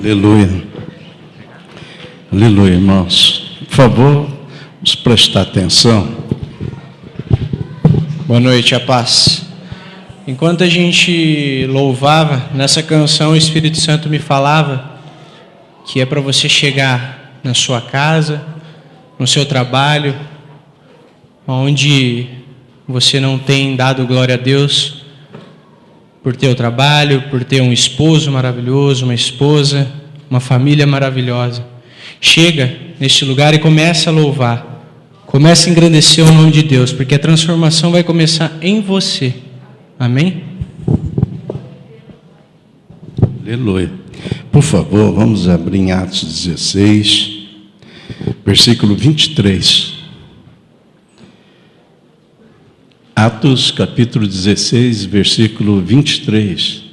Aleluia. Aleluia, irmãos. Por favor, vamos prestar atenção. Boa noite, a paz. Enquanto a gente louvava, nessa canção o Espírito Santo me falava que é para você chegar na sua casa, no seu trabalho, onde você não tem dado glória a Deus por ter o trabalho, por ter um esposo maravilhoso, uma esposa, uma família maravilhosa. Chega neste lugar e começa a louvar. Começa a engrandecer o nome de Deus, porque a transformação vai começar em você. Amém? Aleluia. Por favor, vamos abrir em Atos 16, versículo 23. Atos, capítulo 16, versículo 23.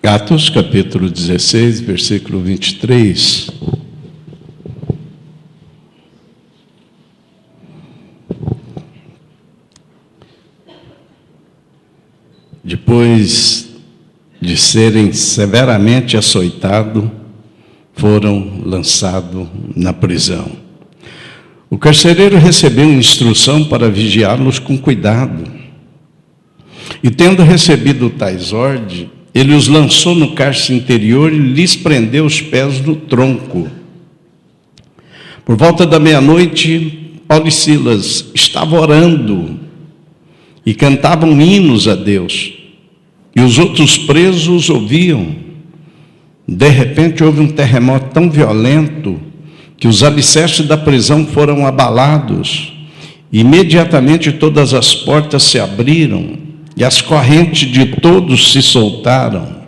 Atos, capítulo 16, versículo 23. Depois de serem severamente açoitados, foram lançados na prisão. O carcereiro recebeu instrução para vigiá-los com cuidado. E tendo recebido tais ordens, ele os lançou no cárcere interior e lhes prendeu os pés no tronco. Por volta da meia-noite, Paulo e Silas estavam orando e cantavam hinos a Deus. E os outros presos ouviam. De repente houve um terremoto tão violento que os alicerces da prisão foram abalados. Imediatamente todas as portas se abriram e as correntes de todos se soltaram.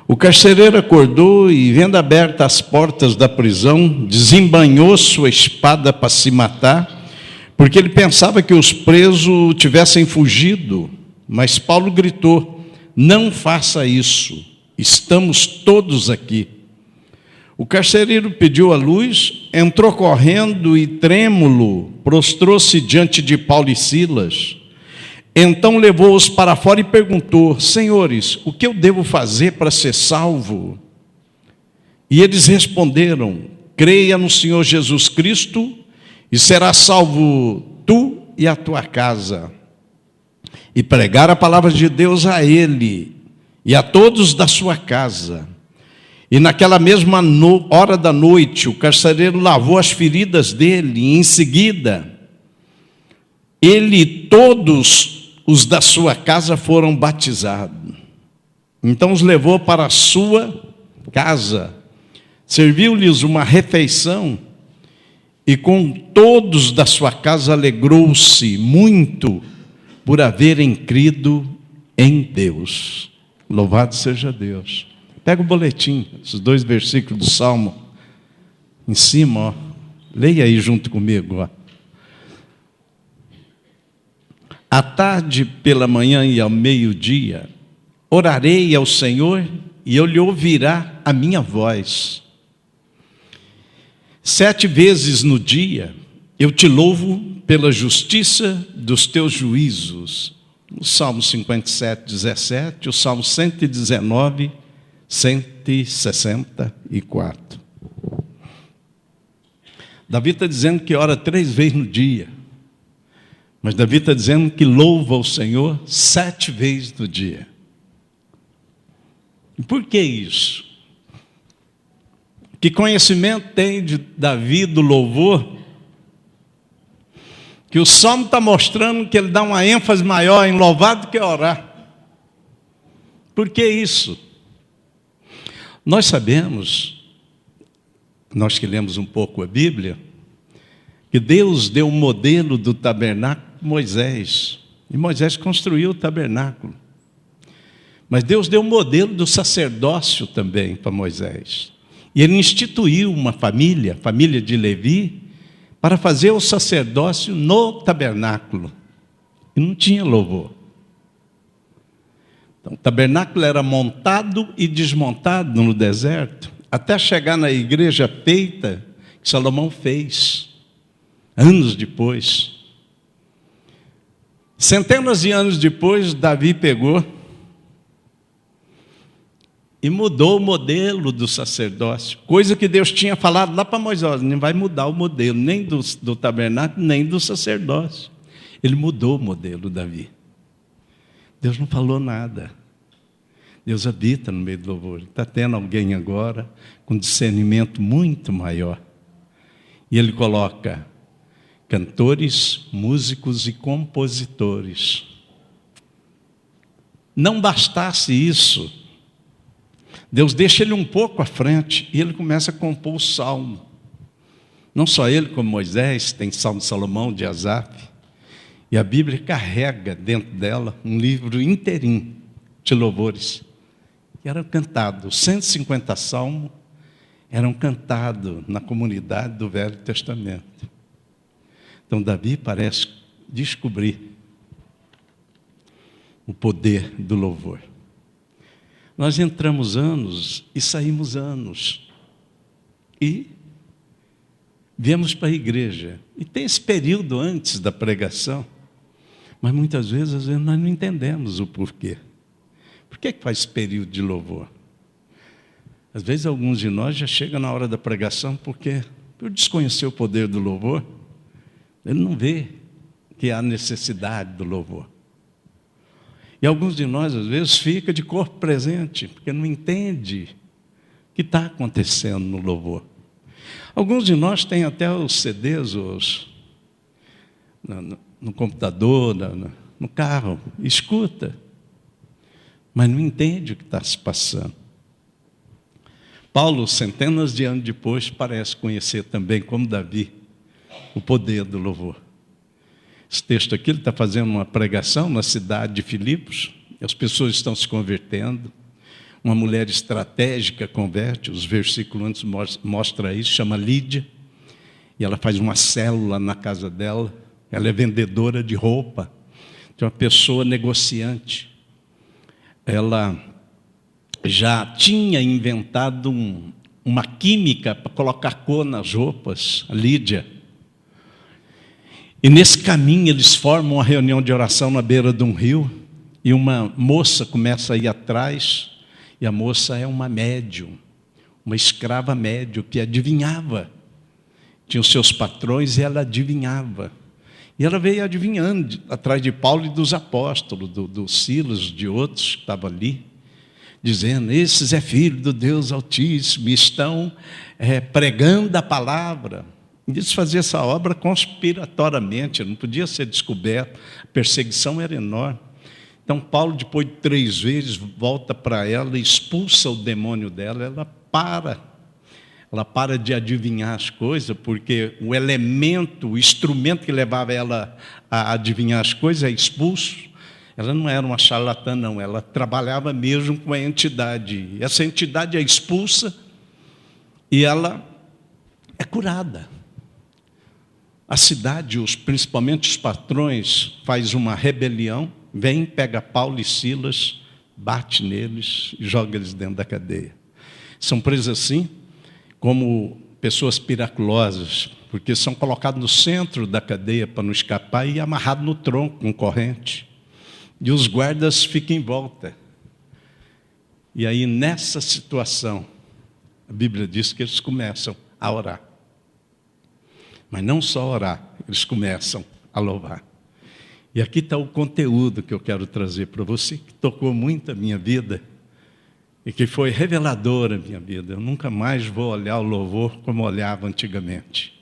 O carcereiro acordou e, vendo abertas as portas da prisão, desembainhou sua espada para se matar, porque ele pensava que os presos tivessem fugido. Mas Paulo gritou: não faça isso, estamos todos aqui. O carcereiro pediu a luz, entrou correndo e, trêmulo, prostrou-se diante de Paulo e Silas. Então levou-os para fora e perguntou: senhores, o que eu devo fazer para ser salvo? E eles responderam: creia no Senhor Jesus Cristo e serás salvo tu e a tua casa. E pregar a palavra de Deus a ele e a todos da sua casa. E naquela mesma hora da noite, o carcereiro lavou as feridas dele, e em seguida, ele e todos os da sua casa foram batizados. Então os levou para a sua casa, serviu-lhes uma refeição, e com todos da sua casa alegrou-se muito por haverem crido em Deus. Louvado seja Deus. Pega o boletim, esses 2 versículos do Salmo, em cima, ó. Leia aí junto comigo, ó. À tarde, pela manhã e ao meio-dia, orarei ao Senhor e Ele ouvirá a minha voz. 7 vezes no dia, eu te louvo pela justiça dos teus juízos. O Salmo 57, 17, o Salmo 119, 164. Davi está dizendo que ora 3 vezes no dia. Mas Davi está dizendo que louva o Senhor 7 vezes no dia. E por que isso? Que conhecimento tem de Davi do louvor? Que o Salmo está mostrando que ele dá uma ênfase maior em louvar do que orar. Por que isso? Nós sabemos, nós que lemos um pouco a Bíblia, que Deus deu um modelo do tabernáculo a Moisés. E Moisés construiu o tabernáculo. Mas Deus deu um modelo do sacerdócio também para Moisés. E ele instituiu uma família, família de Levi, para fazer o sacerdócio no tabernáculo. E não tinha louvor. Então, o tabernáculo era montado e desmontado no deserto, até chegar na igreja feita que Salomão fez, anos depois. Centenas de anos depois, Davi pegou e mudou o modelo do sacerdócio, coisa que Deus tinha falado lá para Moisés: não vai mudar o modelo, nem do tabernáculo, nem do sacerdócio. Ele mudou o modelo, Davi. Deus não falou nada. Deus habita no meio do louvor. Está tendo alguém agora com discernimento muito maior. E ele coloca cantores, músicos e compositores. Não bastasse isso, Deus deixa ele um pouco à frente e ele começa a compor o salmo. Não só ele, como Moisés, tem Salmo de Salomão, de Asaf. E a Bíblia carrega dentro dela um livro inteirinho de louvores. Que eram cantados, 150 salmos eram cantados na comunidade do Velho Testamento. Então Davi parece descobrir o poder do louvor. Nós entramos anos e saímos anos. E viemos para a igreja. E tem esse período antes da pregação. Mas muitas vezes nós não entendemos o porquê. Por que faz esse período de louvor? Às vezes alguns de nós já chegam na hora da pregação porque, por desconhecer o poder do louvor, ele não vê que há necessidade do louvor. E alguns de nós, às vezes, fica de corpo presente, porque não entende o que está acontecendo no louvor. Alguns de nós têm até os CDs no computador, no carro, escuta, mas não entende o que está se passando. Paulo, centenas de anos depois, parece conhecer também, como Davi, o poder do louvor. Esse texto aqui, ele está fazendo uma pregação na cidade de Filipos, as pessoas estão se convertendo, uma mulher estratégica converte, os versículos antes mostram isso, chama Lídia, e ela faz uma célula na casa dela, ela é vendedora de roupa, é uma pessoa negociante. Ela já tinha inventado uma química para colocar cor nas roupas, a Lídia. E nesse caminho eles formam uma reunião de oração na beira de um rio, e uma moça começa a ir atrás, e a moça é uma médium, uma escrava médium que adivinhava. Tinha os seus patrões e ela adivinhava. E ela veio adivinhando atrás de Paulo e dos apóstolos, do Silas, de outros que estavam ali, dizendo: esses é filho do Deus Altíssimo, estão pregando a palavra. E eles faziam essa obra conspiratoriamente, não podia ser descoberto, a perseguição era enorme. Então Paulo, depois de 3 vezes, volta para ela, expulsa o demônio dela, ela para de adivinhar as coisas, porque o elemento, o instrumento que levava ela a adivinhar as coisas é expulso. Ela não era uma charlatã, não, ela trabalhava mesmo com a entidade. Essa entidade é expulsa e ela é curada. A cidade, principalmente os patrões, faz uma rebelião, vem, pega Paulo e Silas, bate neles e joga eles dentro da cadeia. São presos assim, como pessoas miraculosas, porque são colocados no centro da cadeia para não escapar e amarrados no tronco com corrente. E os guardas ficam em volta. E aí, nessa situação, a Bíblia diz que eles começam a orar. Mas não só orar, eles começam a louvar. E aqui está o conteúdo que eu quero trazer para você, que tocou muito a minha vida e que foi revelador a minha vida. Eu nunca mais vou olhar o louvor como olhava antigamente.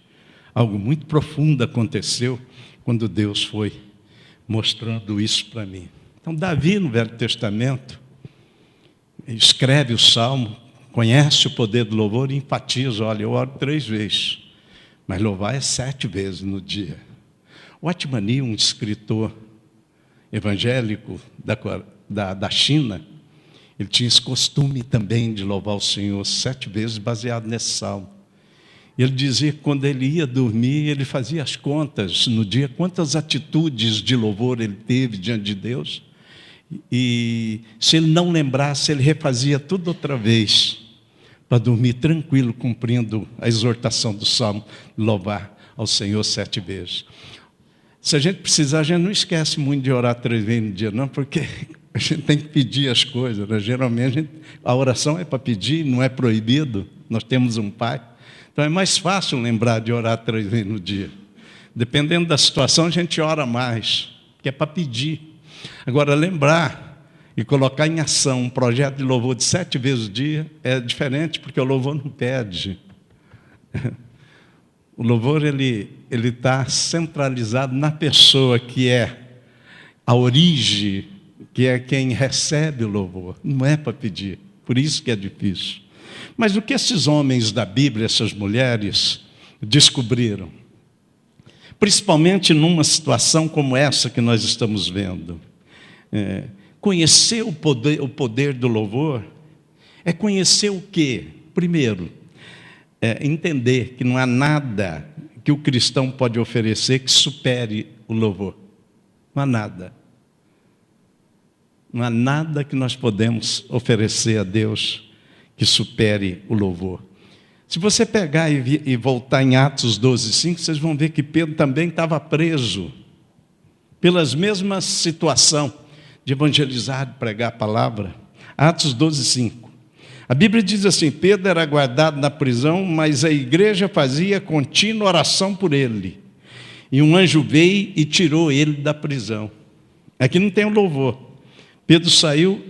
Algo muito profundo aconteceu quando Deus foi mostrando isso para mim. Então, Davi, no Velho Testamento, escreve o Salmo, conhece o poder do louvor e enfatiza: olha, eu oro 3 vezes, mas louvar é 7 vezes no dia. Watmani, um escritor evangélico da China, Ele tinha esse costume também de louvar o Senhor 7 vezes, baseado nesse salmo. Ele dizia que quando ele ia dormir, ele fazia as contas no dia, quantas atitudes de louvor ele teve diante de Deus. E se ele não lembrasse, ele refazia tudo outra vez, para dormir tranquilo, cumprindo a exortação do salmo, louvar ao Senhor 7 vezes. Se a gente precisar, a gente não esquece muito de orar 3 vezes no dia, não, porque a gente tem que pedir as coisas, né? Geralmente a oração é para pedir, não é proibido. Nós temos um Pai. Então é mais fácil lembrar de orar 3 vezes no dia. Dependendo da situação, a gente ora mais, que é para pedir. Agora, lembrar e colocar em ação um projeto de louvor de 7 vezes o dia é diferente, porque o louvor não pede. O louvor ele está centralizado na pessoa que é a origem, que é quem recebe o louvor. Não é para pedir, por isso que é difícil. Mas o que esses homens da Bíblia, essas mulheres, descobriram? Principalmente numa situação como essa que nós estamos vendo. Conhecer o poder do louvor é conhecer o quê? Primeiro, entender que não há nada que o cristão pode oferecer que supere o louvor. Não há nada. Não há nada que nós podemos oferecer a Deus que supere o louvor. Se você pegar e voltar em Atos 12:5, vocês vão ver que Pedro também estava preso pelas mesmas situações de evangelizar, de pregar a palavra. Atos 12:5. A Bíblia diz assim: Pedro era guardado na prisão, mas a igreja fazia contínua oração por ele. E um anjo veio e tirou ele da prisão. Aqui não tem o louvor. Pedro saiu,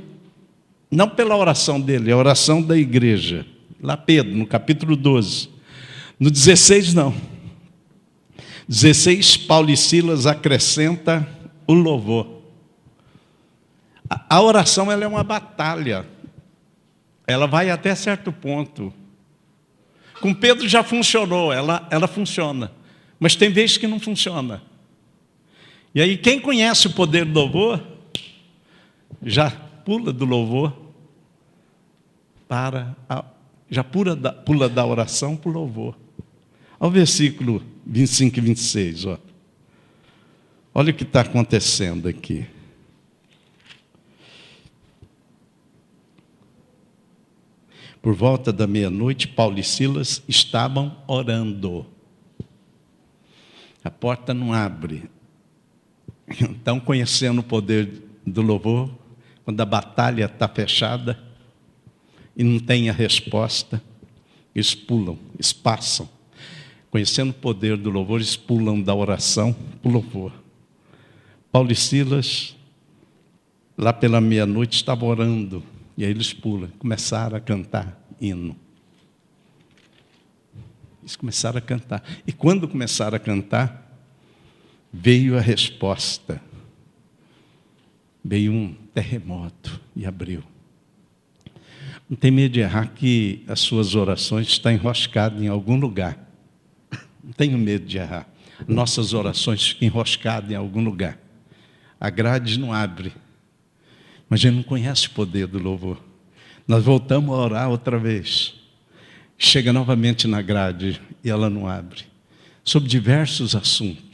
não pela oração dele, é a oração da igreja. Lá Pedro, no capítulo 12. No 16, não. 16, Paulo e Silas acrescenta o louvor. A oração ela é uma batalha. Ela vai até certo ponto. Com Pedro já funcionou, ela funciona. Mas tem vezes que não funciona. E aí quem conhece o poder do louvor, já pula do louvor pula da oração para o louvor. Olha o versículo 25 e 26. Olha o que está acontecendo aqui. Por volta da meia-noite, Paulo e Silas estavam orando. A porta não abre. Estão conhecendo o poder do louvor, quando a batalha está fechada e não tem a resposta, eles pulam, eles passam. Conhecendo o poder do louvor, eles pulam da oração para o louvor. Paulo e Silas, lá pela meia-noite, estavam orando. E aí eles pulam, começaram a cantar hino. Eles começaram a cantar. E quando começaram a cantar, veio a resposta. Veio um terremoto e abriu. Não tem medo de errar que as suas orações estão enroscadas em algum lugar. Não tenho medo de errar. Nossas orações ficam enroscadas em algum lugar. A grade não abre. Mas a gente não conhece o poder do louvor. Nós voltamos a orar outra vez. Chega novamente na grade e ela não abre. Sobre diversos assuntos.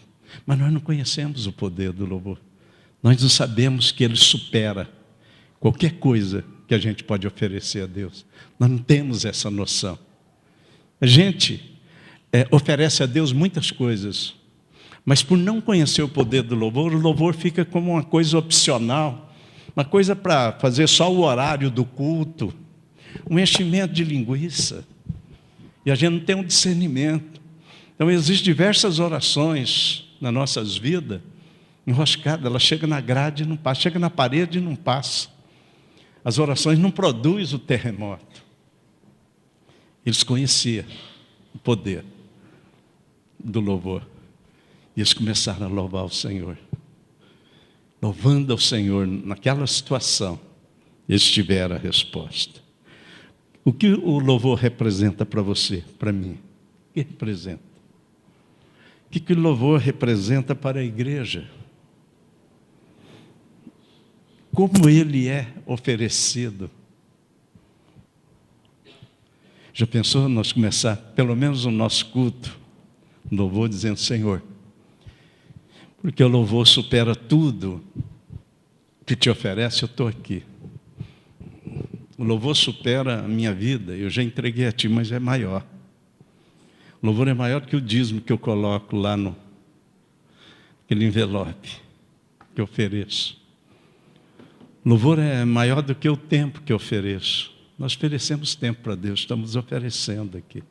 Mas nós não conhecemos o poder do louvor. Nós não sabemos que ele supera qualquer coisa que a gente pode oferecer a Deus. Nós não temos essa noção. A gente oferece a Deus muitas coisas, mas por não conhecer o poder do louvor, o louvor fica como uma coisa opcional, uma coisa para fazer só o horário do culto, um enchimento de linguiça, e a gente não tem um discernimento. Então existem diversas orações nas nossas vidas, enroscadas, ela chega na grade e não passa, chega na parede e não passa. As orações não produzem o terremoto. Eles conheciam o poder do louvor. E eles começaram a louvar o Senhor. Louvando ao Senhor naquela situação, eles tiveram a resposta. O que o louvor representa para você, para mim? O que representa? O que o louvor representa para a igreja? Como ele é oferecido Já pensou nós começar, pelo menos o nosso culto, louvor dizendo: Senhor, porque o louvor supera tudo que te oferece, eu estou aqui. O louvor supera a minha vida, eu já entreguei a Ti, mas é maior. O louvor é maior que o dízimo que eu coloco lá no aquele envelope que eu ofereço. O louvor é maior do que o tempo que eu ofereço. Nós oferecemos tempo para Deus, estamos oferecendo aqui.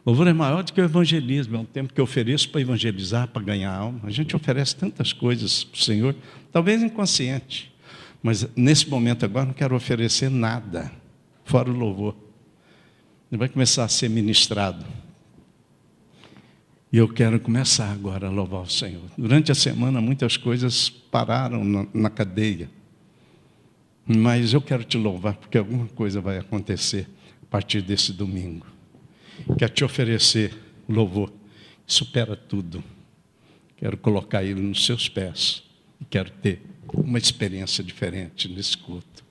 O louvor é maior do que o evangelismo, é um tempo que eu ofereço para evangelizar, para ganhar alma. A gente oferece tantas coisas para o Senhor, talvez inconsciente, mas nesse momento agora não quero oferecer nada, fora o louvor. Ele vai começar a ser ministrado. E eu quero começar agora a louvar o Senhor. Durante a semana muitas coisas pararam na cadeia. Mas eu quero te louvar, porque alguma coisa vai acontecer a partir desse domingo. Quero te oferecer louvor, que supera tudo. Quero colocar ele nos seus pés. E quero ter uma experiência diferente nesse culto.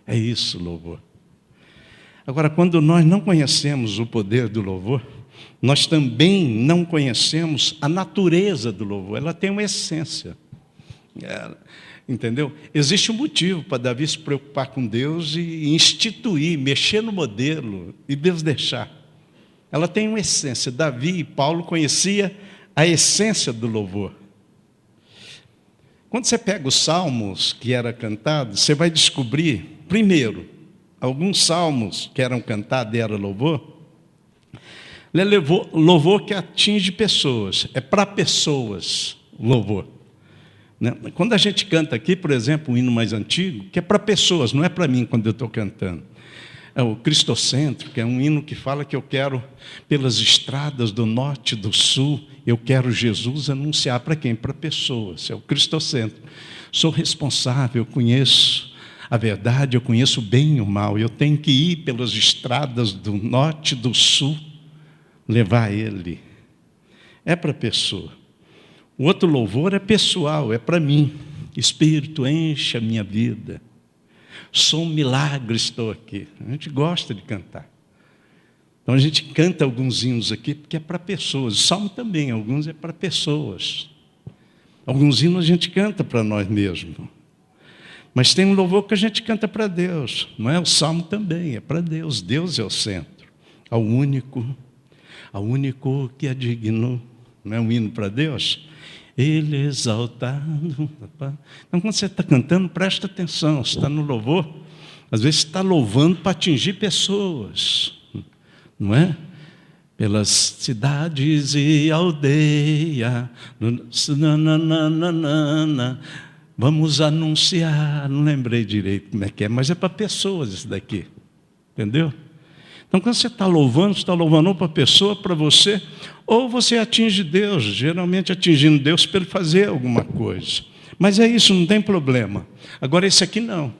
É isso, louvor. Agora, quando nós não conhecemos o poder do louvor, nós também não conhecemos a natureza do louvor. Ela tem uma essência. Entendeu? Existe um motivo para Davi se preocupar com Deus e instituir, mexer no modelo e Deus deixar. Ela tem uma essência. Davi e Paulo conheciam a essência do louvor. Quando você pega os salmos que eram cantados, você vai descobrir, primeiro, alguns salmos que eram cantados e era louvor. Louvor que atinge pessoas, é para pessoas louvor. Quando a gente canta aqui, por exemplo, um hino mais antigo, que é para pessoas, não é para mim quando eu estou cantando. É o Cristocêntrico, é um hino que fala que eu quero, pelas estradas do norte e do sul, eu quero Jesus anunciar para quem? Para pessoas, é o Cristocêntrico. Sou responsável, eu conheço a verdade, eu conheço o bem e o mal, eu tenho que ir pelas estradas do norte e do sul, levar Ele. É para pessoa. O outro louvor é pessoal, é para mim. Espírito, enche a minha vida. Sou um milagre, estou aqui. A gente gosta de cantar. Então a gente canta alguns hinos aqui porque é para pessoas. O salmo também, alguns é para pessoas. Alguns hinos a gente canta para nós mesmos. Mas tem um louvor que a gente canta para Deus. Não é? O salmo também é para Deus. Deus é o centro. Ao único que é digno. Não é um hino para Deus? Ele exaltado. Então, quando você está cantando, presta atenção. Você está no louvor, às vezes você está louvando para atingir pessoas, não é? Pelas cidades e aldeia, vamos anunciar. Não lembrei direito como é que é, mas é para pessoas isso daqui, entendeu? Então, quando você está louvando ou para a pessoa, para você, ou você atinge Deus, geralmente atingindo Deus para Ele fazer alguma coisa. Mas é isso, não tem problema. Agora, esse aqui não.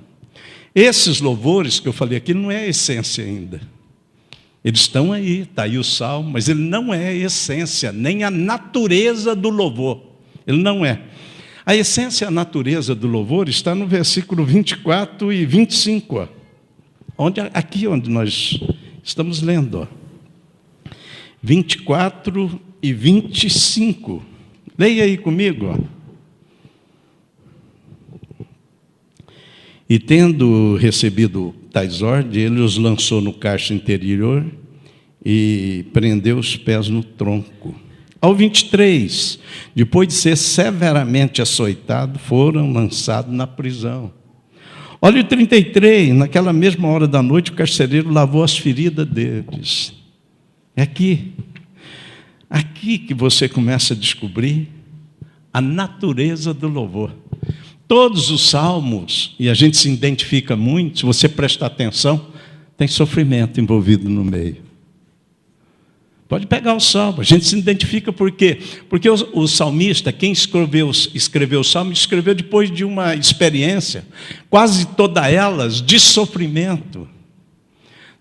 Esses louvores que eu falei aqui não é a essência ainda. Eles estão aí, está aí o salmo, mas ele não é a essência, nem a natureza do louvor. Ele não é. A essência e a natureza do louvor está no versículo 24 e 25. Aqui onde nós estamos lendo, ó. 24 e 25. Leia aí comigo, ó. E tendo recebido tais ordens, ele os lançou no cárcere interior e prendeu os pés no tronco. Ao 23, depois de ser severamente açoitado, foram lançados na prisão. Olha o 33, naquela mesma hora da noite, o carcereiro lavou as feridas deles. É aqui que você começa a descobrir a natureza do louvor. Todos os salmos, e a gente se identifica muito, se você prestar atenção, tem sofrimento envolvido no meio. Pode pegar o salmo, a gente se identifica por quê? Porque o salmista, quem escreveu o salmo, escreveu depois de uma experiência, quase todas elas de sofrimento.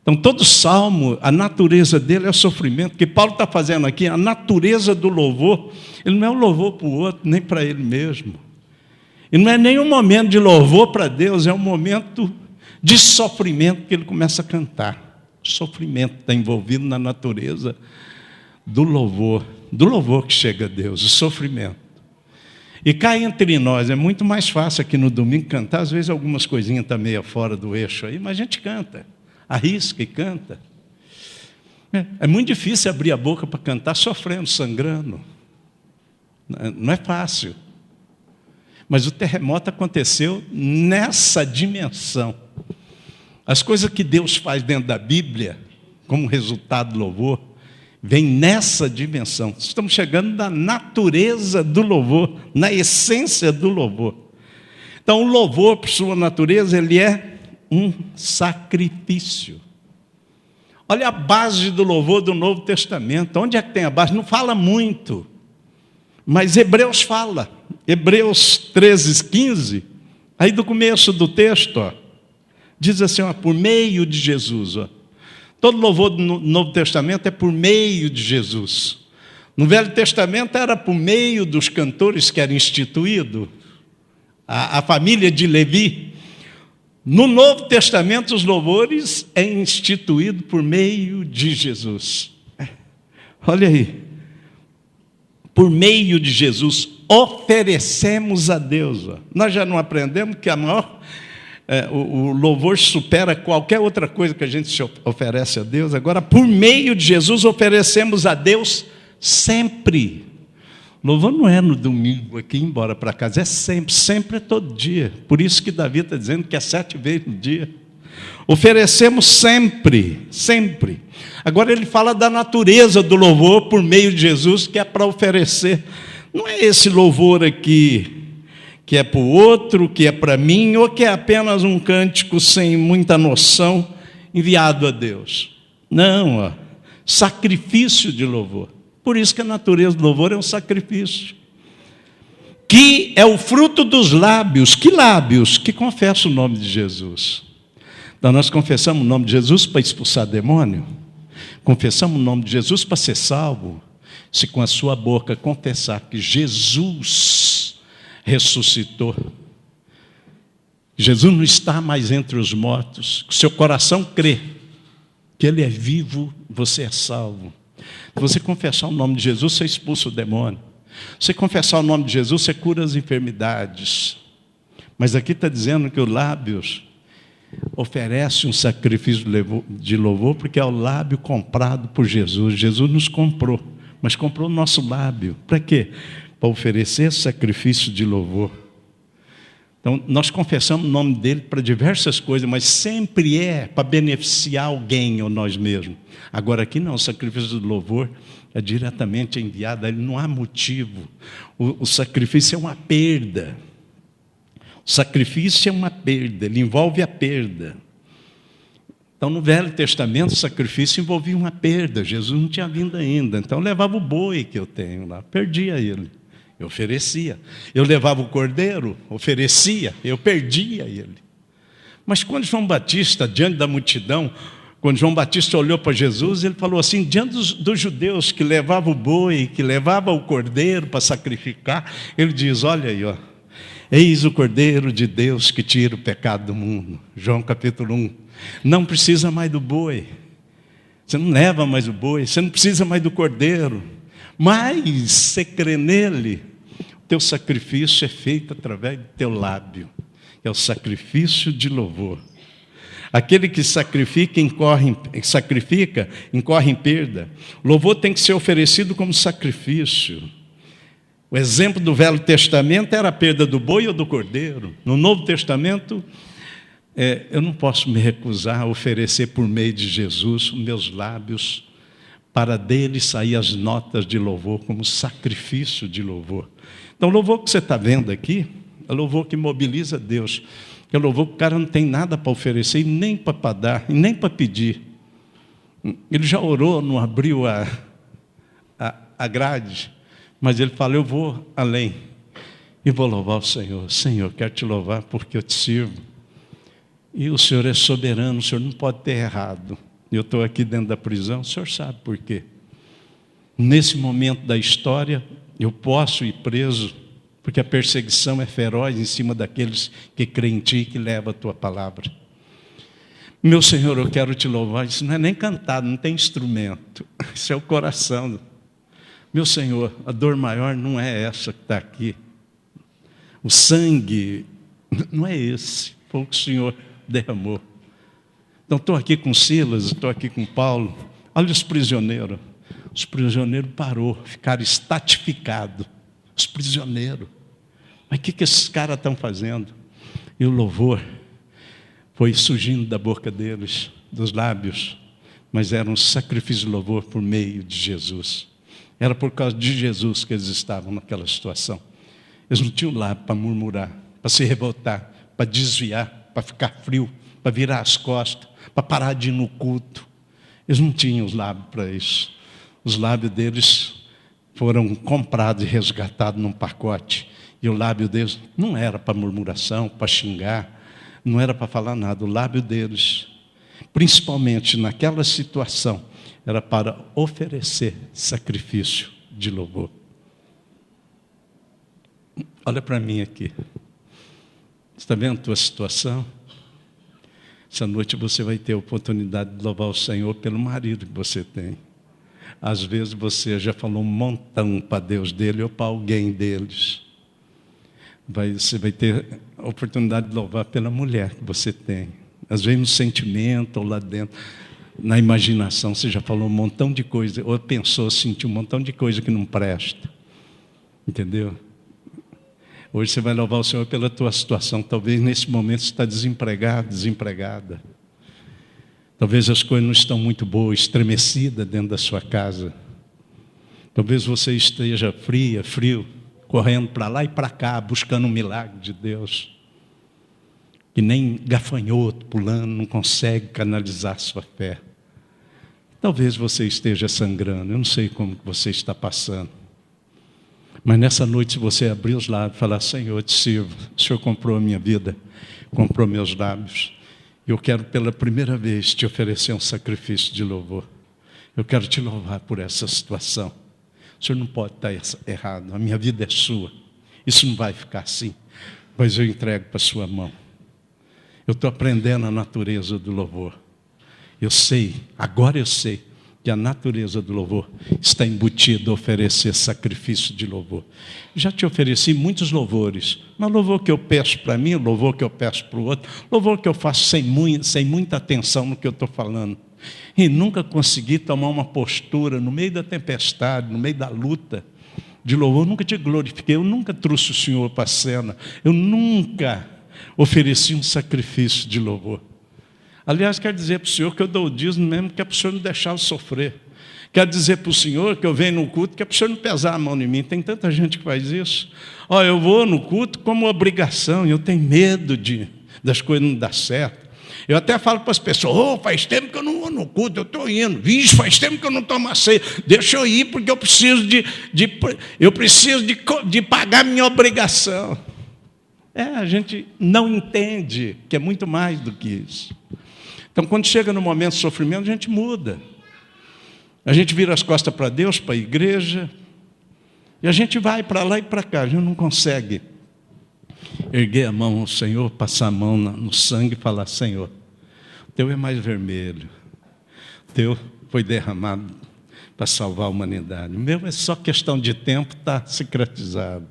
Então, todo salmo, a natureza dele é o sofrimento. O que Paulo está fazendo aqui, a natureza do louvor, ele não é um louvor para o outro, nem para ele mesmo. E não é nem um momento de louvor para Deus, é um momento de sofrimento que ele começa a cantar. Sofrimento está envolvido na natureza do louvor que chega a Deus, o sofrimento. E cá entre nós, é muito mais fácil aqui no domingo cantar, às vezes algumas coisinhas estão meio fora do eixo aí, mas a gente canta, arrisca e canta. É muito difícil abrir a boca para cantar sofrendo, sangrando. Não é fácil. Mas o terremoto aconteceu nessa dimensão. As coisas que Deus faz dentro da Bíblia, como resultado do louvor, vem nessa dimensão. Estamos chegando na natureza do louvor, na essência do louvor. Então, o louvor, por sua natureza, ele é um sacrifício. Olha a base do louvor do Novo Testamento. Onde é que tem a base? Não fala muito, mas Hebreus fala. Hebreus 13:15, aí do começo do texto, diz assim, por meio de Jesus. Todo louvor do Novo Testamento é por meio de Jesus. No Velho Testamento era por meio dos cantores que era instituído, a família de Levi. No Novo Testamento, os louvores é instituído por meio de Jesus. Olha aí. Por meio de Jesus, oferecemos a Deus. Nós já não aprendemos que o louvor supera qualquer outra coisa que a gente se oferece a Deus. Agora, por meio de Jesus, oferecemos a Deus sempre. Louvor não é no domingo aqui, embora para casa, é sempre, sempre é todo dia. Por isso que Davi está dizendo que é 7 vezes no dia. Oferecemos sempre, sempre. Agora ele fala da natureza do louvor por meio de Jesus, que é para oferecer. Não é esse louvor aqui, que é para o outro, que é para mim, ou que é apenas um cântico sem muita noção, enviado a Deus. Não, sacrifício de louvor. Por isso que a natureza do louvor é um sacrifício. Que é o fruto dos lábios. Que lábios? Que confessam o nome de Jesus. Então nós confessamos o nome de Jesus para expulsar demônio. Confessamos o nome de Jesus para ser salvo. Se com a sua boca confessar que Jesus ressuscitou, Jesus não está mais entre os mortos, que o seu coração crê que Ele é vivo, você é salvo. Se você confessar o nome de Jesus, você expulsa o demônio. Se você confessar o nome de Jesus, você cura as enfermidades. Mas aqui está dizendo que os lábios oferece um sacrifício de louvor, porque é o lábio comprado por Jesus. Jesus nos comprou, mas comprou o nosso lábio. Para quê? Para oferecer sacrifício de louvor. Então, nós confessamos o nome dele para diversas coisas, mas sempre é para beneficiar alguém ou nós mesmos. Agora aqui não, o sacrifício de louvor é diretamente enviado, ele não há motivo. O sacrifício é uma perda. O sacrifício é uma perda, ele envolve a perda. Então, no Velho Testamento, o sacrifício envolvia uma perda. Jesus não tinha vindo ainda. Então, eu levava o boi que eu tenho lá, perdia ele. Eu oferecia. Eu levava o cordeiro, oferecia, eu perdia ele. Mas quando João Batista, diante da multidão, quando João Batista olhou para Jesus, ele falou assim, diante dos judeus que levavam o boi, que levavam o cordeiro para sacrificar, ele diz, olha aí, eis o cordeiro de Deus que tira o pecado do mundo. João capítulo 1. Não precisa mais do boi. Você não leva mais o boi, você não precisa mais do cordeiro. Mas você crê nele, o teu sacrifício é feito através do teu lábio. É o sacrifício de louvor. Aquele que sacrifica, incorre em perda. O louvor tem que ser oferecido como sacrifício. O exemplo do Velho Testamento era a perda do boi ou do cordeiro. No Novo Testamento, eu não posso me recusar a oferecer por meio de Jesus os meus lábios, para dele sair as notas de louvor como sacrifício de louvor. Então, o louvor que você está vendo aqui é o louvor que mobiliza Deus. É o louvor que o cara não tem nada para oferecer, e nem para dar, e nem para pedir. Ele já orou, não abriu a grade, mas ele fala, eu vou além e vou louvar o Senhor. Senhor, quero te louvar porque eu te sirvo. E o Senhor é soberano, o Senhor não pode ter errado. Eu estou aqui dentro da prisão, o Senhor sabe por quê. Nesse momento da história, eu posso ir preso, porque a perseguição é feroz em cima daqueles que creem em Ti e que levam a Tua palavra. Meu Senhor, eu quero te louvar. Isso não é nem cantado, não tem instrumento. Isso é o coração. Meu Senhor, a dor maior não é essa que está aqui. O sangue não é esse. Foi o que o Senhor derramou. Então, estou aqui com Silas, estou aqui com Paulo. Olha os prisioneiros. Os prisioneiros parou, ficaram estatificados. Os prisioneiros. Mas o que esses caras estão fazendo? E o louvor foi surgindo da boca deles, dos lábios. Mas era um sacrifício de louvor por meio de Jesus. Era por causa de Jesus que eles estavam naquela situação. Eles não tinham lábio para murmurar, para se revoltar, para desviar, para ficar frio, para virar as costas, para parar de ir no culto. Eles não tinham os lábios para isso. Os lábios deles foram comprados e resgatados num pacote. E o lábio deles não era para murmuração, para xingar, não era para falar nada. O lábio deles, principalmente naquela situação, era para oferecer sacrifício de louvor. Olha para mim aqui. Você está vendo a tua situação? Essa noite você vai ter a oportunidade de louvar o Senhor pelo marido que você tem. Às vezes você já falou um montão para Deus dele ou para alguém deles. Você vai ter a oportunidade de louvar pela mulher que você tem. Às vezes no sentimento ou lá dentro, na imaginação, você já falou um montão de coisa, ou pensou, sentiu um montão de coisa que não presta. Entendeu? Hoje você vai louvar o Senhor pela tua situação. Talvez nesse momento você está desempregado, desempregada. Talvez as coisas não estão muito boas, estremecida dentro da sua casa. Talvez você esteja frio, correndo para lá e para cá, buscando um milagre de Deus. Que nem gafanhoto pulando, não consegue canalizar sua fé. Talvez você esteja sangrando, eu não sei como você está passando. Mas nessa noite, se você abrir os lábios e falar: Senhor, eu te sirvo, o Senhor comprou a minha vida, comprou meus lábios. Eu quero pela primeira vez te oferecer um sacrifício de louvor. Eu quero te louvar por essa situação. O Senhor não pode estar errado, a minha vida é sua. Isso não vai ficar assim, mas eu entrego para a sua mão. Eu estou aprendendo a natureza do louvor. Eu sei, agora eu sei, que a natureza do louvor está embutida a oferecer sacrifício de louvor. Já te ofereci muitos louvores, mas o louvor que eu peço para mim, o louvor que eu peço para o outro, louvor que eu faço sem muita atenção no que eu estou falando. E nunca consegui tomar uma postura no meio da tempestade, no meio da luta de louvor. Eu nunca te glorifiquei, eu nunca trouxe o Senhor para a cena, eu nunca ofereci um sacrifício de louvor. Aliás, quero dizer para o Senhor que eu dou o dízimo mesmo, que é para o Senhor não deixar eu sofrer. Quero dizer para o Senhor que eu venho no culto, que é para o Senhor não pesar a mão em mim. Tem tanta gente que faz isso. Eu vou no culto como obrigação, e eu tenho medo das coisas não dar certo. Eu até falo para as pessoas: faz tempo que eu não vou no culto, eu estou indo. Vixe, faz tempo que eu não tomo a ceia. Deixa eu ir, porque eu preciso de pagar minha obrigação. A gente não entende que é muito mais do que isso. Então, quando chega no momento de sofrimento, a gente muda. A gente vira as costas para Deus, para a igreja, e a gente vai para lá e para cá. A gente não consegue erguer a mão ao Senhor, passar a mão no sangue e falar: Senhor, o teu é mais vermelho, o teu foi derramado para salvar a humanidade. O meu é só questão de tempo, está secretizado.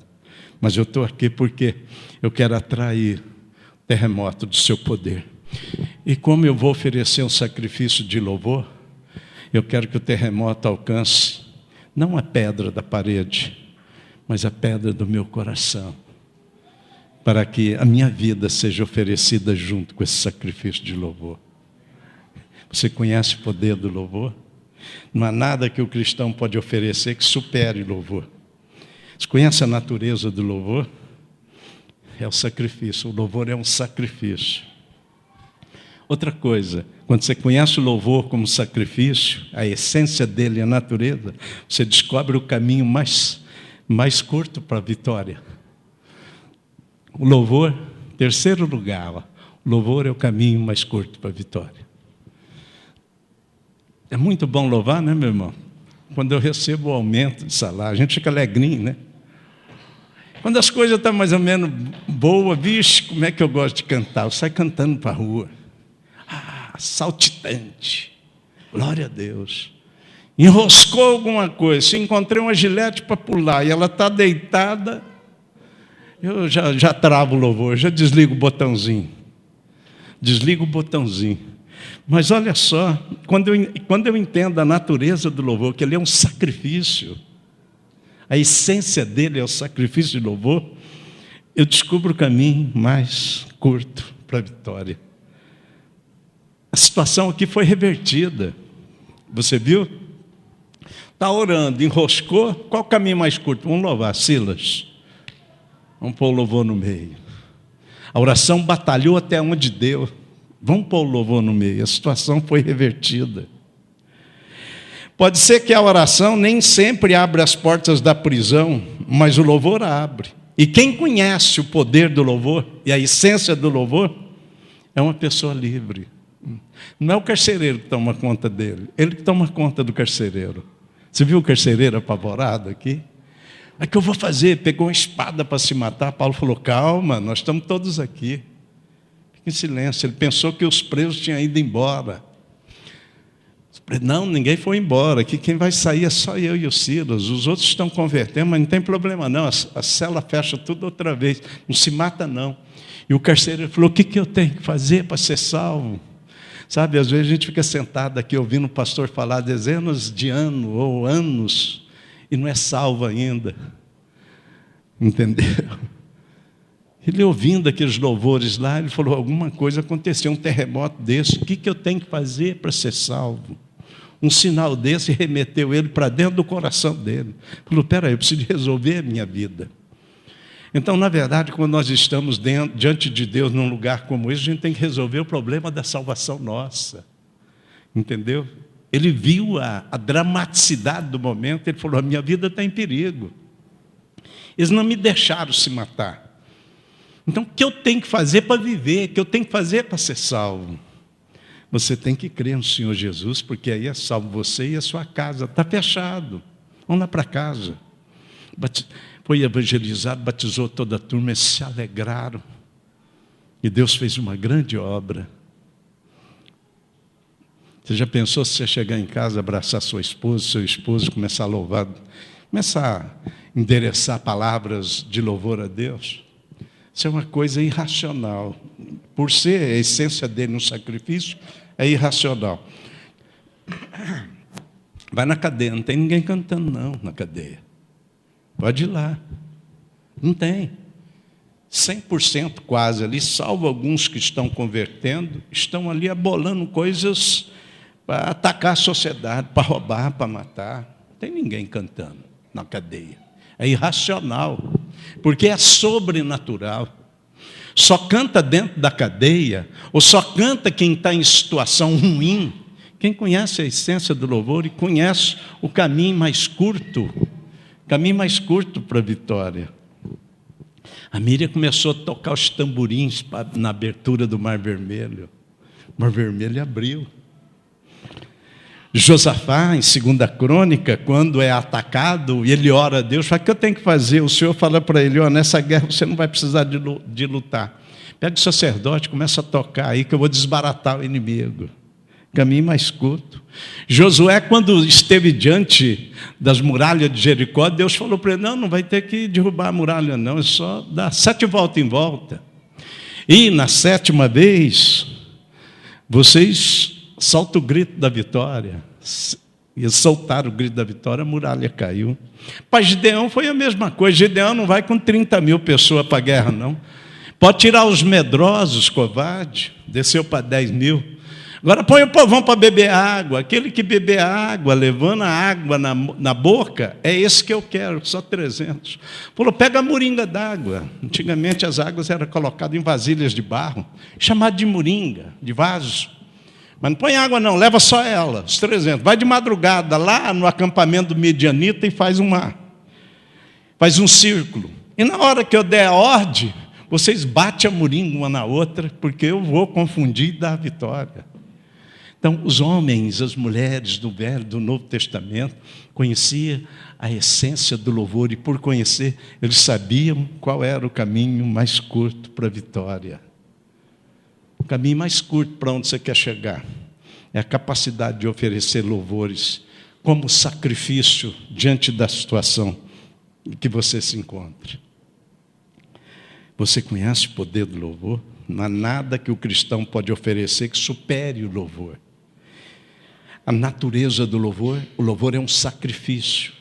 Mas eu estou aqui porque eu quero atrair o terremoto do seu poder. E como eu vou oferecer um sacrifício de louvor, eu quero que o terremoto alcance não a pedra da parede, mas a pedra do meu coração, para que a minha vida seja oferecida junto com esse sacrifício de louvor. Você conhece o poder do louvor? Não há nada que o cristão pode oferecer que supere o louvor. Você conhece a natureza do louvor? É o sacrifício. O louvor é um sacrifício. Outra coisa, quando você conhece o louvor como sacrifício, a essência dele, a natureza, você descobre o caminho mais curto para a vitória. O louvor, terceiro lugar, o louvor é o caminho mais curto para a vitória. É muito bom louvar, né, meu irmão? Quando eu recebo o aumento de salário, a gente fica alegrinho, né? Quando as coisas estão mais ou menos boas, vixe, como é que eu gosto de cantar? Eu saio cantando para a rua. saltitante. Glória a Deus. Enroscou alguma coisa. Se encontrei uma gilete para pular e ela está deitada, eu já travo o louvor, já desligo o botãozinho. Desligo o botãozinho. Mas olha só, quando eu entendo a natureza do louvor, que ele é um sacrifício, a essência dele é o sacrifício de louvor, eu descubro o caminho mais curto para a vitória. A situação aqui foi revertida. Você viu? Está orando, enroscou. Qual o caminho mais curto? Vamos louvar, Silas. Vamos pôr o louvor no meio. A oração batalhou até onde deu. Vamos pôr o louvor no meio. A situação foi revertida. Pode ser que a oração nem sempre abra as portas da prisão, mas o louvor abre. E quem conhece o poder do louvor e a essência do louvor é uma pessoa livre. Não é o carcereiro que toma conta dele, ele que toma conta do carcereiro. Você viu o carcereiro apavorado aqui? O que eu vou fazer? Pegou uma espada para se matar. Paulo falou, calma, nós estamos todos aqui. Fique em silêncio. Ele pensou que os presos tinham ido embora. Não, ninguém foi embora. Aqui quem vai sair é só eu e o Silas. Os outros estão convertendo, mas não tem problema não. A cela fecha tudo outra vez. Não se mata não. E o carcereiro falou, o que eu tenho que fazer para ser salvo? Sabe, às vezes a gente fica sentado aqui ouvindo o pastor falar dezenas de anos ou anos e não é salvo ainda. Entendeu? Ele ouvindo aqueles louvores lá, ele falou, alguma coisa aconteceu, um terremoto desse, o que eu tenho que fazer para ser salvo? Um sinal desse remeteu ele para dentro do coração dele. Falou, peraí, eu preciso resolver a minha vida. Então, na verdade, quando nós estamos diante de Deus num lugar como esse, a gente tem que resolver o problema da salvação nossa. Entendeu? Ele viu a dramaticidade do momento, ele falou, a minha vida está em perigo. Eles não me deixaram se matar. Então, o que eu tenho que fazer para viver? O que eu tenho que fazer para ser salvo? Você tem que crer no Senhor Jesus, porque aí é salvo você e a sua casa. Está fechado. Vamos lá para casa. Foi evangelizado, batizou toda a turma, eles se alegraram. E Deus fez uma grande obra. Você já pensou se você chegar em casa, abraçar sua esposa, seu esposo, começar a louvar, começar a endereçar palavras de louvor a Deus? Isso é uma coisa irracional. Por ser a essência dele no sacrifício, é irracional. Vai na cadeia, não tem ninguém cantando não na cadeia. Pode ir lá. Não tem. 100% quase ali, salvo alguns que estão convertendo, estão ali abolando coisas para atacar a sociedade, para roubar, para matar. Não tem ninguém cantando na cadeia. É irracional, porque é sobrenatural. Só canta dentro da cadeia, ou só canta quem está em situação ruim, quem conhece a essência do louvor e conhece o caminho mais curto para a vitória. A Miriam começou a tocar os tamborins na abertura do Mar Vermelho. O Mar Vermelho abriu. Josafá, em 2 Crônica, quando é atacado, e ele ora a Deus, fala, o que eu tenho que fazer? O Senhor fala para ele, nessa guerra você não vai precisar de lutar. Pega o sacerdote, começa a tocar aí, que eu vou desbaratar o inimigo. Caminho mais curto. Josué, quando esteve diante das muralhas de Jericó, Deus falou para ele, não vai ter que derrubar a muralha não, é só dar 7 voltas em volta. E na 7ª vez, vocês soltam o grito da vitória. E eles soltaram o grito da vitória, a muralha caiu. Para Gideão foi a mesma coisa. Gideão não vai com 30.000 pessoas para a guerra, não. Pode tirar os medrosos, covardes, desceu para 10.000. Agora põe o povão para beber água. Aquele que beber água, levando a água na boca, é esse que eu quero, só 300. Falou, pega a moringa d'água. Antigamente as águas eram colocadas em vasilhas de barro, chamado de moringa, de vaso. Mas não põe água não, leva só ela, os 300. Vai de madrugada lá no acampamento do Midianita e faz um círculo. E na hora que eu der a ordem, vocês batem a moringa uma na outra, porque eu vou confundir e dar a vitória. Então, os homens, as mulheres do Velho e do Novo Testamento conheciam a essência do louvor e, por conhecer, eles sabiam qual era o caminho mais curto para a vitória. O caminho mais curto para onde você quer chegar é a capacidade de oferecer louvores como sacrifício diante da situação em que você se encontre. Você conhece o poder do louvor? Não há nada que o cristão pode oferecer que supere o louvor. A natureza do louvor, o louvor é um sacrifício.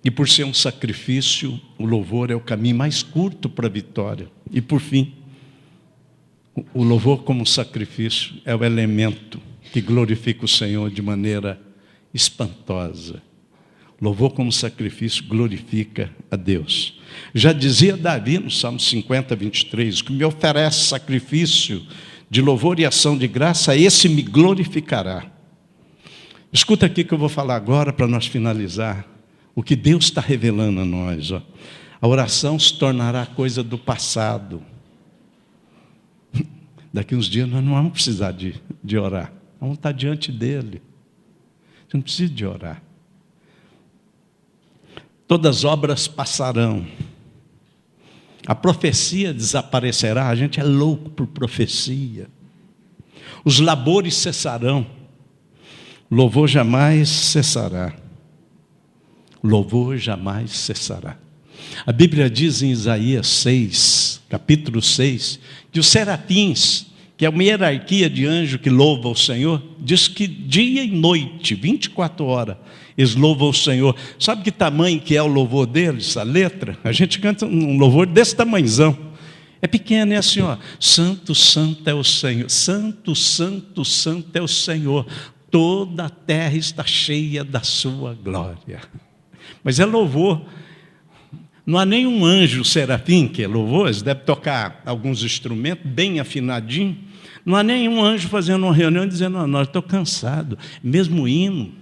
E por ser um sacrifício, o louvor é o caminho mais curto para a vitória. E por fim, o louvor como sacrifício é o elemento que glorifica o Senhor de maneira espantosa. Louvor como sacrifício glorifica a Deus. Já dizia Davi no Salmo 50, 23, que me oferece sacrifício de louvor e ação de graça, esse me glorificará. Escuta aqui que eu vou falar agora para nós finalizar. O que Deus está revelando a nós. Ó. A oração se tornará coisa do passado. Daqui uns dias nós não vamos precisar de orar. Vamos estar diante dele. Você não precisa de orar. Todas as obras passarão. A profecia desaparecerá. A gente é louco por profecia. Os labores cessarão. Louvor jamais cessará. Louvor jamais cessará. A Bíblia diz em Isaías 6, capítulo 6, que os serafins, que é uma hierarquia de anjo que louva o Senhor, diz que dia e noite, 24 horas, eles louvam o Senhor. Sabe que tamanho que é o louvor deles, a letra? A gente canta um louvor desse tamanhozão. É pequeno, é assim, ó. Santo, santo é o Senhor. Santo, santo, santo é o Senhor. Toda a terra está cheia da sua glória. Mas é louvor. Não há nenhum anjo serafim que é louvor, eles devem tocar alguns instrumentos bem afinadinhos. Não há nenhum anjo fazendo uma reunião dizendo, não, estou cansado. Mesmo hino,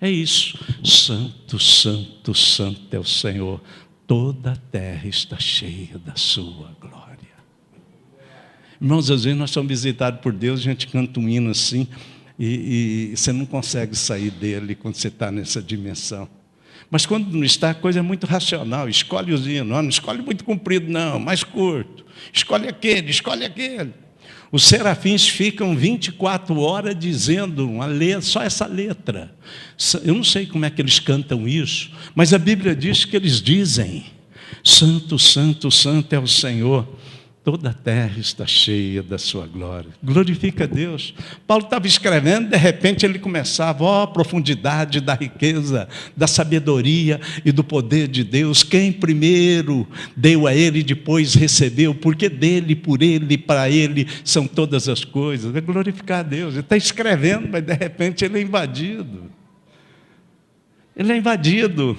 é isso. Santo, santo, santo é o Senhor. Toda a terra está cheia da sua glória. Irmãos, às vezes nós somos visitados por Deus, a gente canta um hino assim, e você não consegue sair dele quando você está nessa dimensão. Mas quando não está, a coisa é muito racional. Escolhe os hinos, não escolhe muito comprido não, mais curto. Escolhe aquele, escolhe aquele. Os serafins ficam 24 horas dizendo uma letra, só essa letra. Eu não sei como é que eles cantam isso, mas a Bíblia diz que eles dizem, santo, santo, santo é o Senhor. Toda a terra está cheia da sua glória. Glorifica a Deus. Paulo estava escrevendo, de repente ele começava, a profundidade da riqueza, da sabedoria e do poder de Deus. Quem primeiro deu a ele e depois recebeu, porque dele, por ele, para ele são todas as coisas. É glorificar a Deus. Ele está escrevendo, mas de repente ele é invadido. Ele é invadido.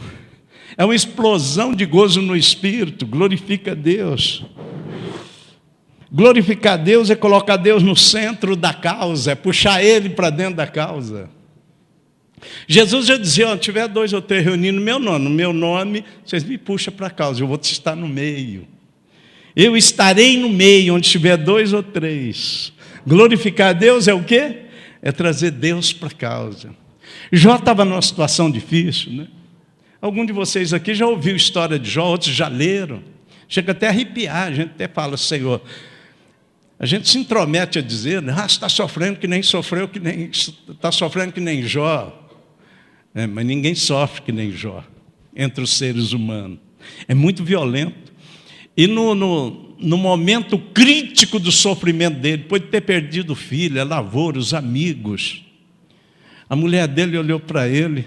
É uma explosão de gozo no espírito. Glorifica a Deus. Glorificar Deus é colocar Deus no centro da causa, é puxar Ele para dentro da causa. Jesus já dizia, se tiver 2 ou 3 reunidos no meu nome, vocês me puxam para a causa, eu vou estar no meio. Eu estarei no meio, onde tiver 2 ou 3. Glorificar Deus é o quê? É trazer Deus para a causa. Jó estava numa situação difícil, né? Algum de vocês aqui já ouviu a história de Jó, outros já leram. Chega até a arrepiar, a gente até fala, Senhor... A gente se intromete a dizer, você está sofrendo que nem sofreu, está sofrendo que nem Jó. Mas ninguém sofre que nem Jó, entre os seres humanos. É muito violento. E no momento crítico do sofrimento dele, depois de ter perdido o filho, a lavoura, os amigos, a mulher dele olhou para ele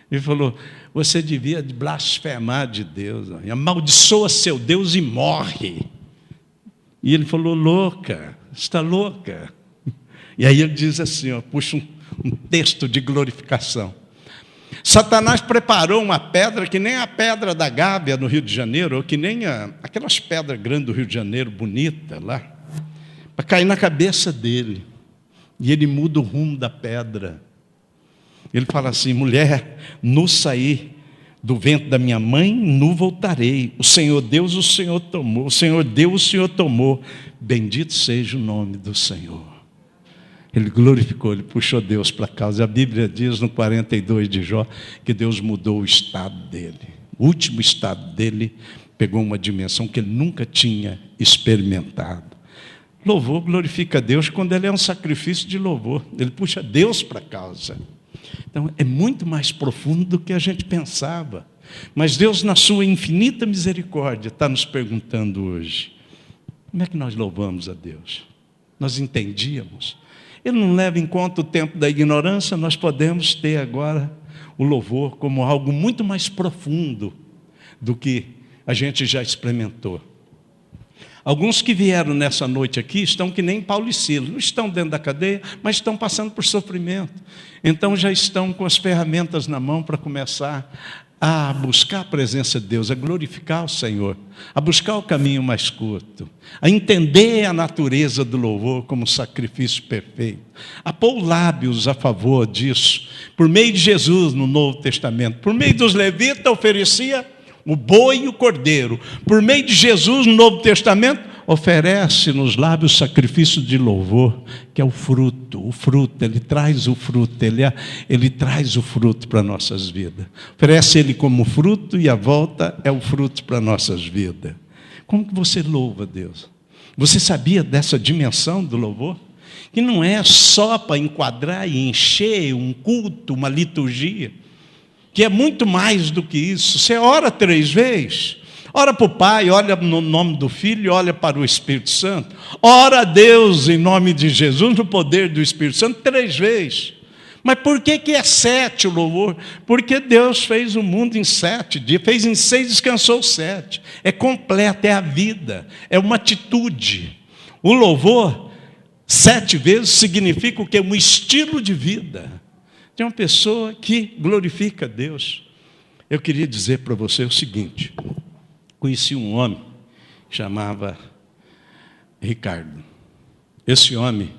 e falou, você devia blasfemar de Deus, amaldiçoa seu Deus e morre. E ele falou, louca, está louca. E aí ele diz assim, puxa um texto de glorificação. Satanás preparou uma pedra que nem a pedra da Gávea no Rio de Janeiro, ou que nem aquelas pedras grandes do Rio de Janeiro, bonita lá, para cair na cabeça dele. E ele muda o rumo da pedra. Ele fala assim, mulher, nu saí do ventre da minha mãe, nu voltarei. O Senhor Deus, o Senhor tomou. O Senhor deu, o Senhor tomou. Bendito seja o nome do Senhor. Ele glorificou, ele puxou Deus para a causa. A Bíblia diz no 42 de Jó que Deus mudou o estado dele. O último estado dele pegou uma dimensão que ele nunca tinha experimentado. Louvor glorifica a Deus quando ele é um sacrifício de louvor. Ele puxa Deus para a causa. Então, é muito mais profundo do que a gente pensava. Mas Deus, na sua infinita misericórdia, está nos perguntando hoje: como é que nós louvamos a Deus? Nós entendíamos? Ele não leva em conta o tempo da ignorância. Nós podemos ter agora o louvor como algo muito mais profundo do que a gente já experimentou. Alguns que vieram nessa noite aqui estão que nem Paulo e Silas, não estão dentro da cadeia, mas estão passando por sofrimento. Então já estão com as ferramentas na mão para começar a buscar a presença de Deus, a glorificar o Senhor, a buscar o caminho mais curto, a entender a natureza do louvor como sacrifício perfeito, a pôr lábios a favor disso. Por meio de Jesus no Novo Testamento, por meio dos levitas oferecia o boi e o cordeiro. Por meio de Jesus, no Novo Testamento, oferece nos lábios sacrifício de louvor, que é o fruto, ele traz o fruto, ele traz o fruto para nossas vidas. Oferece ele como fruto e a volta é o fruto para nossas vidas. Como que você louva a Deus? Você sabia dessa dimensão do louvor? Que não é só para enquadrar e encher um culto, uma liturgia, que é muito mais do que isso. Você ora 3 vezes, ora para o Pai, olha no nome do Filho, olha para o Espírito Santo, ora a Deus em nome de Jesus, no poder do Espírito Santo, 3 vezes. Mas por que é 7 o louvor? Porque Deus fez o mundo em 7 dias, fez em 6, descansou 7. É completo, é a vida, é uma atitude. O louvor, 7 vezes, significa o quê? Um estilo de vida. Tem uma pessoa que glorifica a Deus. Eu queria dizer para você o seguinte: conheci um homem que chamava Ricardo. Esse homem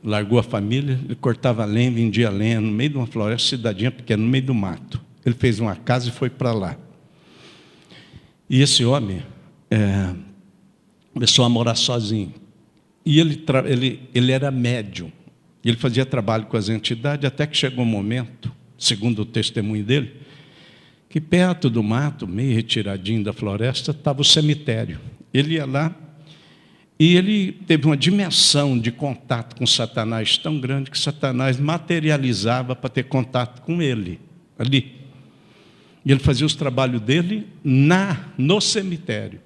largou a família, ele cortava lenha, vendia lenha no meio de uma floresta, cidadinha pequena, no meio do mato. Ele fez uma casa e foi para lá. E esse homem começou a morar sozinho. E ele era médium. Ele fazia trabalho com as entidades, até que chegou um momento, segundo o testemunho dele, que perto do mato, meio retiradinho da floresta, estava o cemitério. Ele ia lá e ele teve uma dimensão de contato com Satanás tão grande que Satanás materializava para ter contato com ele, ali. E ele fazia os trabalhos dele no cemitério.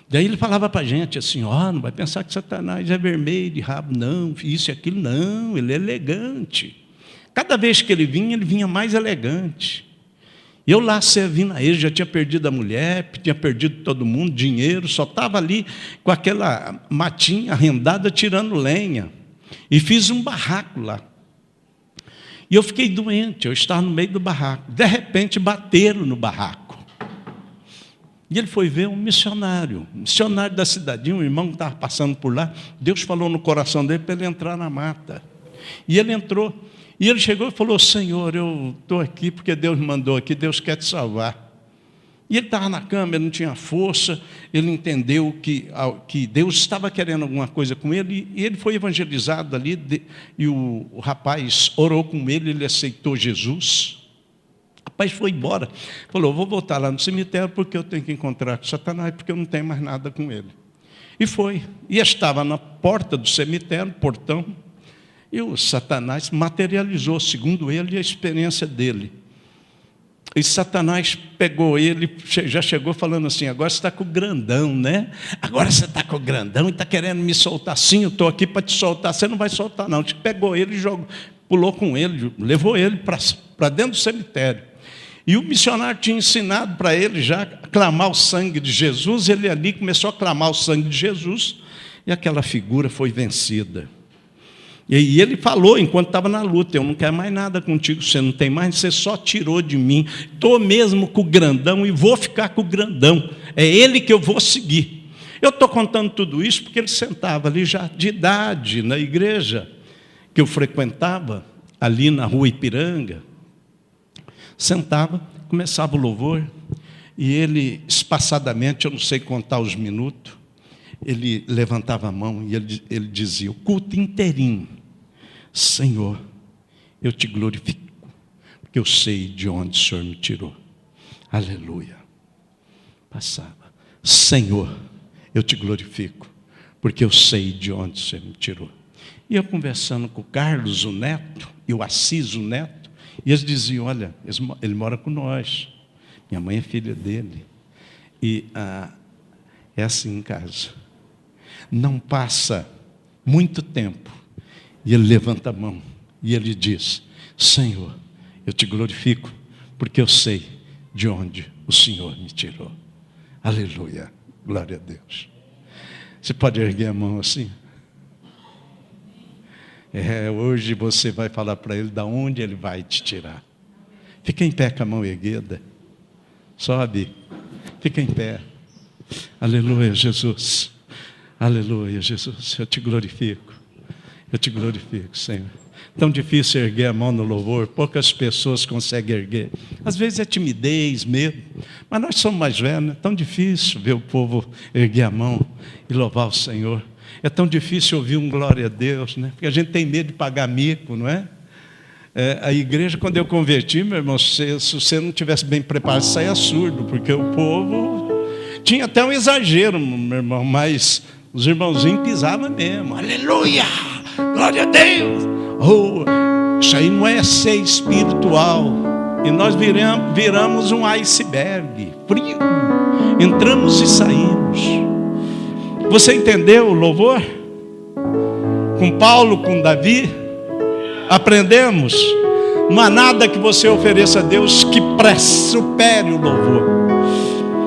Daí ele falava para a gente assim: não vai pensar que Satanás é vermelho de rabo, não, isso e aquilo, não, ele é elegante. Cada vez que ele vinha mais elegante. Eu lá servindo a ele, já tinha perdido a mulher, tinha perdido todo mundo, dinheiro, só estava ali com aquela matinha arrendada tirando lenha. E fiz um barraco lá. E eu fiquei doente, eu estava no meio do barraco. De repente bateram no barraco. E ele foi ver um missionário da cidadinha, um irmão que estava passando por lá. Deus falou no coração dele para ele entrar na mata. E ele entrou. E ele chegou e falou: Senhor, eu estou aqui porque Deus me mandou aqui, Deus quer te salvar. E ele estava na cama, ele não tinha força, ele entendeu que Deus estava querendo alguma coisa com ele, e ele foi evangelizado ali, e o rapaz orou com ele, ele aceitou Jesus. O rapaz foi embora, falou: vou voltar lá no cemitério porque eu tenho que encontrar com Satanás, porque eu não tenho mais nada com ele. E foi, e estava na porta do cemitério, portão, e o Satanás materializou, segundo ele, a experiência dele. E Satanás pegou ele, já chegou falando assim: agora você está com o grandão, né? Agora você está com o grandão e está querendo me soltar. Sim, eu estou aqui para te soltar. Você não vai soltar, não. Pegou ele, pulou com ele, levou ele para dentro do cemitério. E o missionário tinha ensinado para ele já a clamar o sangue de Jesus. Ele ali começou a clamar o sangue de Jesus, e aquela figura foi vencida. E ele falou enquanto estava na luta: eu não quero mais nada contigo, você não tem mais, você só tirou de mim. Estou mesmo com o grandão e vou ficar com o grandão. É ele que eu vou seguir. Eu estou contando tudo isso porque ele sentava ali já de idade na igreja que eu frequentava, ali na rua Ipiranga. Sentava, começava o louvor, e ele, espaçadamente, eu não sei contar os minutos, ele levantava a mão e ele dizia, o culto inteirinho: Senhor, eu te glorifico, porque eu sei de onde o Senhor me tirou. Aleluia. Passava: Senhor, eu te glorifico, porque eu sei de onde você me tirou. E eu conversando com o Carlos, o neto, e o Assis, o neto, e eles diziam, olha, ele mora com nós, minha mãe é filha dele, e é assim em casa. Não passa muito tempo, e ele levanta a mão, e ele diz, Senhor, eu te glorifico, porque eu sei de onde o Senhor me tirou. Aleluia, glória a Deus. Você pode erguer a mão assim? Hoje você vai falar para ele de onde ele vai te tirar. Fica em pé com a mão erguida. Sobe. Fica em pé. Aleluia, Jesus. Aleluia, Jesus. Eu te glorifico. Eu te glorifico, Senhor. Tão difícil erguer a mão no louvor. Poucas pessoas conseguem erguer. Às vezes é timidez, medo. Mas nós somos mais velhos, né? É tão difícil ver o povo erguer a mão e louvar o Senhor. É tão difícil ouvir um glória a Deus, né? Porque a gente tem medo de pagar mico, não é? A igreja, quando eu converti, meu irmão, se você não tivesse bem preparado, saia surdo, porque o povo tinha até um exagero, meu irmão, mas os irmãozinhos pisavam mesmo. Aleluia! Glória a Deus! Isso aí não é ser espiritual. E nós viramos um iceberg, frio. Entramos e saímos. Você entendeu o louvor? Com Paulo, com Davi, aprendemos. Não há nada que você ofereça a Deus que supere o louvor.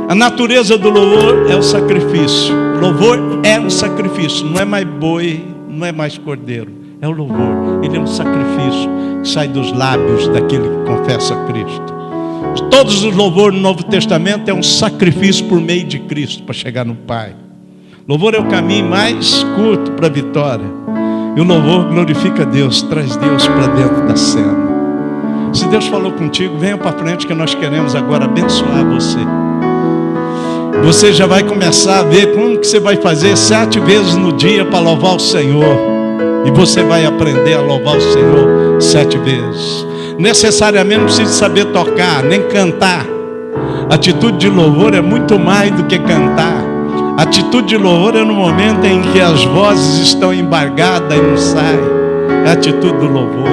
A natureza do louvor é o sacrifício. Louvor é um sacrifício. Não é mais boi, não é mais cordeiro. É o louvor. Ele é um sacrifício que sai dos lábios daquele que confessa Cristo. Todos os louvores no Novo Testamento é um sacrifício por meio de Cristo para chegar no Pai. Louvor é o caminho mais curto para a vitória. E o louvor glorifica Deus, traz Deus para dentro da cena. Se Deus falou contigo, venha para frente que nós queremos agora abençoar você. Você já vai começar a ver como que você vai fazer 7 vezes no dia para louvar o Senhor. E você vai aprender a louvar o Senhor 7 vezes. Necessariamente não precisa saber tocar, nem cantar. Atitude de louvor é muito mais do que cantar. Atitude de louvor é no momento em que as vozes estão embargadas e não saem. É a atitude do louvor.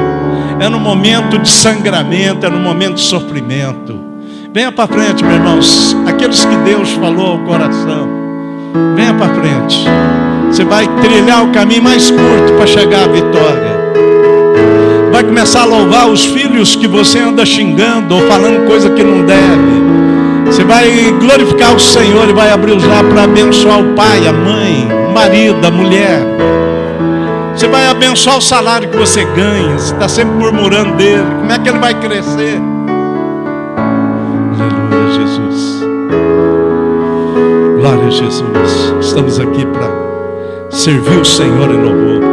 É no momento de sangramento, é no momento de sofrimento. Venha para frente, meus irmãos. Aqueles que Deus falou ao coração. Venha para frente. Você vai trilhar o caminho mais curto para chegar à vitória. Vai começar a louvar os filhos que você anda xingando ou falando coisa que não deve. Você vai glorificar o Senhor e vai abrir os lábios para abençoar o pai, a mãe, o marido, a mulher. Você vai abençoar o salário que você ganha. Você está sempre murmurando dele. Como é que ele vai crescer? Aleluia, Jesus. Glória a Jesus. Estamos aqui para servir o Senhor em louvor.